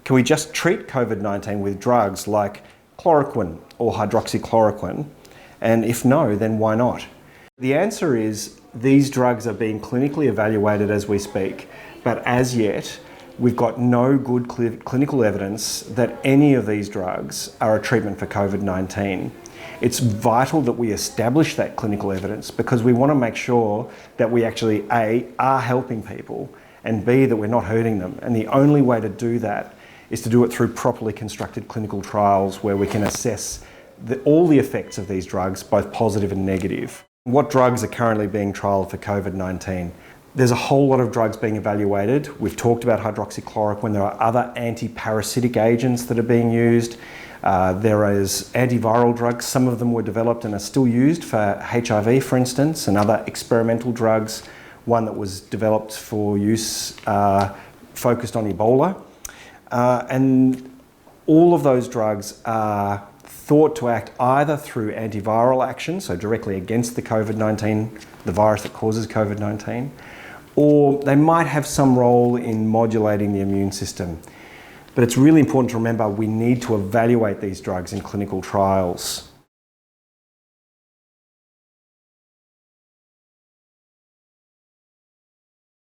Can we just treat COVID-19 with drugs like chloroquine or hydroxychloroquine? And if no, then why not? The answer is these drugs are being clinically evaluated as we speak, but as yet, we've got no good clinical evidence that any of these drugs are a treatment for COVID-19. It's vital that we establish that clinical evidence because we want to make sure that we actually, A, are helping people, and B, that we're not hurting them. And the only way to do that is to do it through properly constructed clinical trials where we can assess all the effects of these drugs, both positive and negative. What drugs are currently being trialled for COVID-19? There's a whole lot of drugs being evaluated. We've talked about hydroxychloroquine. There are other anti-parasitic agents that are being used. There is antiviral drugs. Some of them were developed and are still used for HIV, for instance, and other experimental drugs. One that was developed for use focused on Ebola. And all of those drugs are thought to act either through antiviral action, so directly against the COVID-19, the virus that causes COVID-19, or they might have some role in modulating the immune system. But it's really important to remember we need to evaluate these drugs in clinical trials.